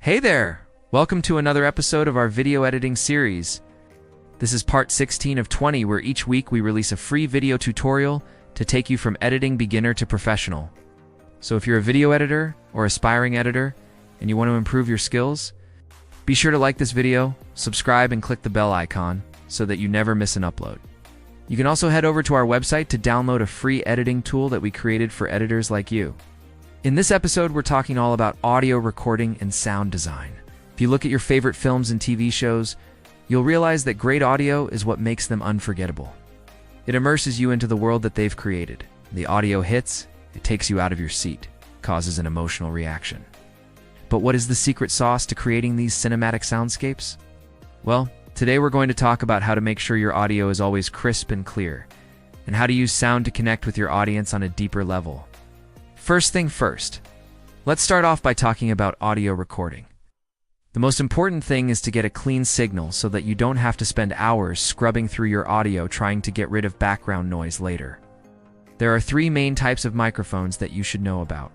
Hey there! Welcome to another episode of our video editing series. This is part 16 of 20, where each week we release a free video tutorial to take you from editing beginner to professional. So if you're a video editor or aspiring editor and you want to improve your skills, be sure to like this video, subscribe, and click the bell icon so that you never miss an upload. You can also head over to our website to download a free editing tool that we created for editors like you. In this episode, we're talking all about audio recording and sound design. If you look at your favorite films and TV shows, you'll realize that great audio is what makes them unforgettable. It immerses you into the world that they've created. The audio hits, it takes you out of your seat, causes an emotional reaction. But what is the secret sauce to creating these cinematic soundscapes? Well, today we're going to talk about how to make sure your audio is always crisp and clear, and how to use sound to connect with your audience on a deeper level. First thing first, let's start off by talking about audio recording. The most important thing is to get a clean signal so that you don't have to spend hours scrubbing through your audio trying to get rid of background noise later. There are three main types of microphones that you should know about.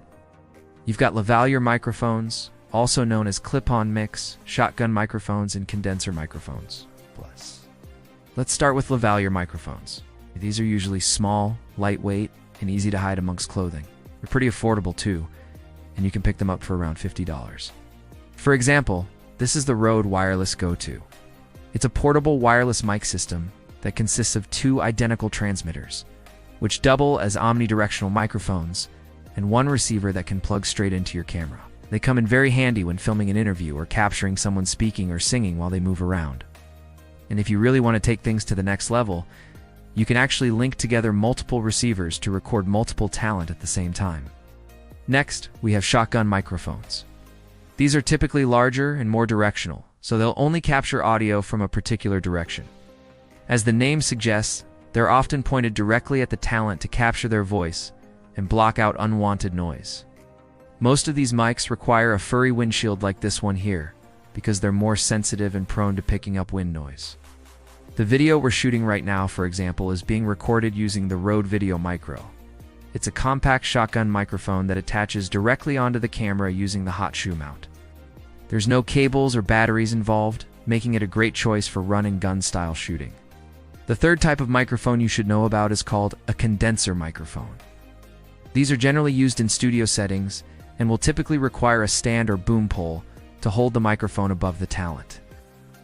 You've got lavalier microphones, also known as clip-on mix, shotgun microphones, and condenser microphones. Let's start with lavalier microphones. These are usually small, lightweight, and easy to hide amongst clothing. They're pretty affordable too, and you can pick them up for around $50. For example, this is the Rode Wireless Go-To. It's a portable wireless mic system that consists of two identical transmitters, which double as omnidirectional microphones, and one receiver that can plug straight into your camera. They come in very handy when filming an interview or capturing someone speaking or singing while they move around. And if you really want to take things to the next level, you can actually link together multiple receivers to record multiple talent at the same time. Next, we have shotgun microphones. These are typically larger and more directional, so they'll only capture audio from a particular direction. As the name suggests, they're often pointed directly at the talent to capture their voice and block out unwanted noise. Most of these mics require a furry windshield like this one here, because they're more sensitive and prone to picking up wind noise. The video we're shooting right now, for example, is being recorded using the Rode Video Micro. It's a compact shotgun microphone that attaches directly onto the camera using the hot shoe mount. There's no cables or batteries involved, making it a great choice for run and gun style shooting. The third type of microphone you should know about is called a condenser microphone. These are generally used in studio settings and will typically require a stand or boom pole to hold the microphone above the talent.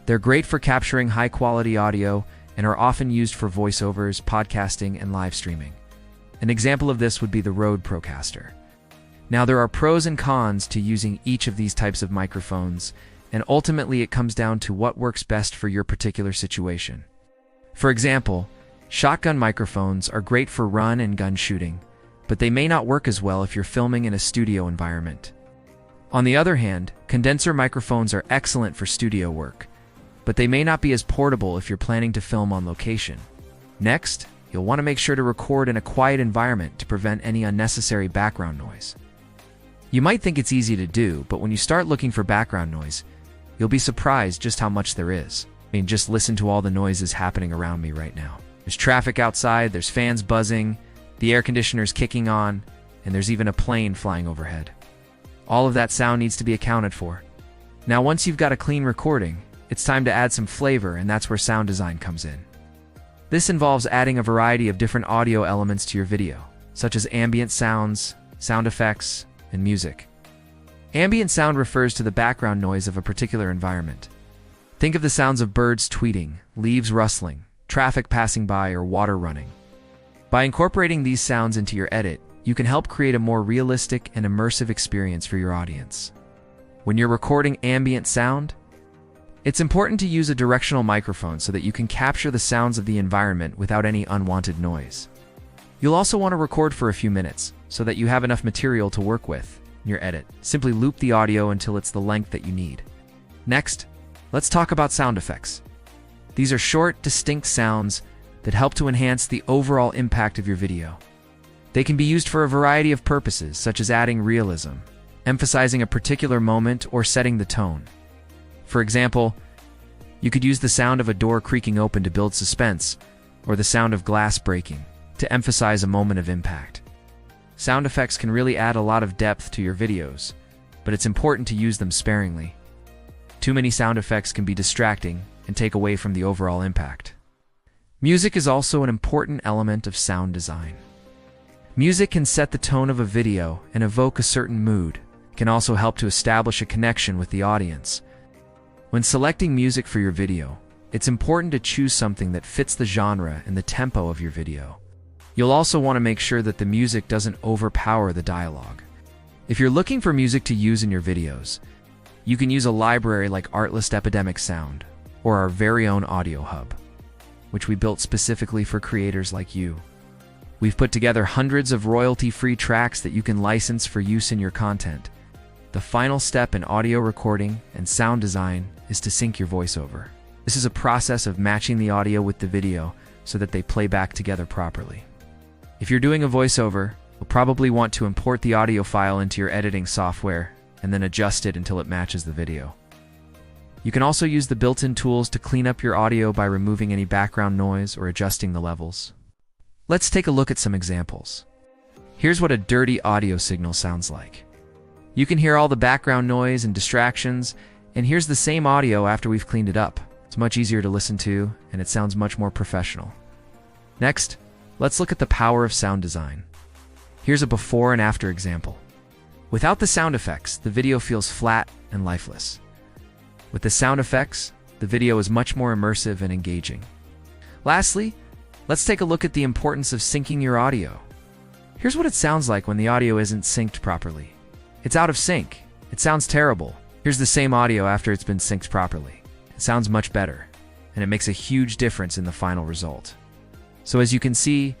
They're great for capturing high-quality audio and are often used for voiceovers, podcasting, and live streaming. An example of this would be the Rode Procaster. Now, there are pros and cons to using each of these types of microphones, and ultimately it comes down to what works best for your particular situation. For example, shotgun microphones are great for run and gun shooting, but they may not work as well if you're filming in a studio environment. On the other hand, condenser microphones are excellent for studio work, but they may not be as portable if you're planning to film on location. Next, you'll want to make sure to record in a quiet environment to prevent any unnecessary background noise. You might think it's easy to do, but when you start looking for background noise, you'll be surprised just how much there is. Just listen to all the noises happening around me right now. There's traffic outside, there's fans buzzing, the air conditioner's kicking on, and there's even a plane flying overhead. All of that sound needs to be accounted for. Now, once you've got a clean recording, it's time to add some flavor, and that's where sound design comes in. This involves adding a variety of different audio elements to your video, such as ambient sounds, sound effects, and music. Ambient sound refers to the background noise of a particular environment. Think of the sounds of birds tweeting, leaves rustling, traffic passing by, or water running. By incorporating these sounds into your edit, you can help create a more realistic and immersive experience for your audience. When you're recording ambient sound, it's important to use a directional microphone so that you can capture the sounds of the environment without any unwanted noise. You'll also want to record for a few minutes so that you have enough material to work with in your edit. Simply loop the audio until it's the length that you need. Next, let's talk about sound effects. These are short, distinct sounds that help to enhance the overall impact of your video. They can be used for a variety of purposes, such as adding realism, emphasizing a particular moment, or setting the tone. For example, you could use the sound of a door creaking open to build suspense, or the sound of glass breaking to emphasize a moment of impact. Sound effects can really add a lot of depth to your videos, but it's important to use them sparingly. Too many sound effects can be distracting and take away from the overall impact. Music is also an important element of sound design. Music can set the tone of a video and evoke a certain mood. It can also help to establish a connection with the audience. When selecting music for your video, it's important to choose something that fits the genre and the tempo of your video. You'll also want to make sure that the music doesn't overpower the dialogue. If you're looking for music to use in your videos, you can use a library like Artlist Epidemic Sound or our very own Audio Hub, which we built specifically for creators like you. We've put together hundreds of royalty-free tracks that you can license for use in your content. The final step in audio recording and sound design is to sync your voiceover. This is a process of matching the audio with the video so that they play back together properly. If you're doing a voiceover, you'll probably want to import the audio file into your editing software and then adjust it until it matches the video. You can also use the built-in tools to clean up your audio by removing any background noise or adjusting the levels. Let's take a look at some examples. Here's what a dirty audio signal sounds like. You can hear all the background noise and distractions, and here's the same audio after we've cleaned it up. It's much easier to listen to, and it sounds much more professional. Next, let's look at the power of sound design. Here's a before and after example. Without the sound effects, the video feels flat and lifeless. With the sound effects, the video is much more immersive and engaging. Lastly, let's take a look at the importance of syncing your audio. Here's what it sounds like when the audio isn't synced properly. It's out of sync. It sounds terrible. Here's the same audio after it's been synced properly. It sounds much better, and it makes a huge difference in the final result. So as you can see,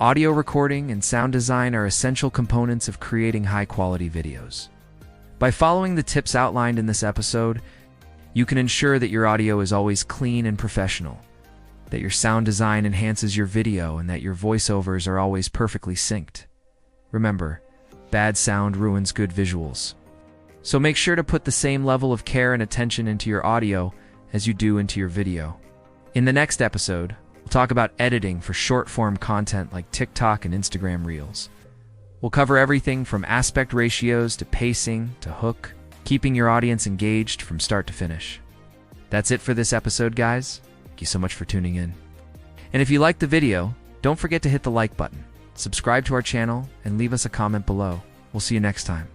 audio recording and sound design are essential components of creating high-quality videos. By following the tips outlined in this episode, you can ensure that your audio is always clean and professional, that your sound design enhances your video, and that your voiceovers are always perfectly synced. Remember, bad sound ruins good visuals. So make sure to put the same level of care and attention into your audio as you do into your video. In the next episode, we'll talk about editing for short-form content like TikTok and Instagram Reels. We'll cover everything from aspect ratios to pacing to hook, keeping your audience engaged from start to finish. That's it for this episode, guys. Thank you so much for tuning in. And if you liked the video, don't forget to hit the like button, subscribe to our channel, and leave us a comment below. We'll see you next time.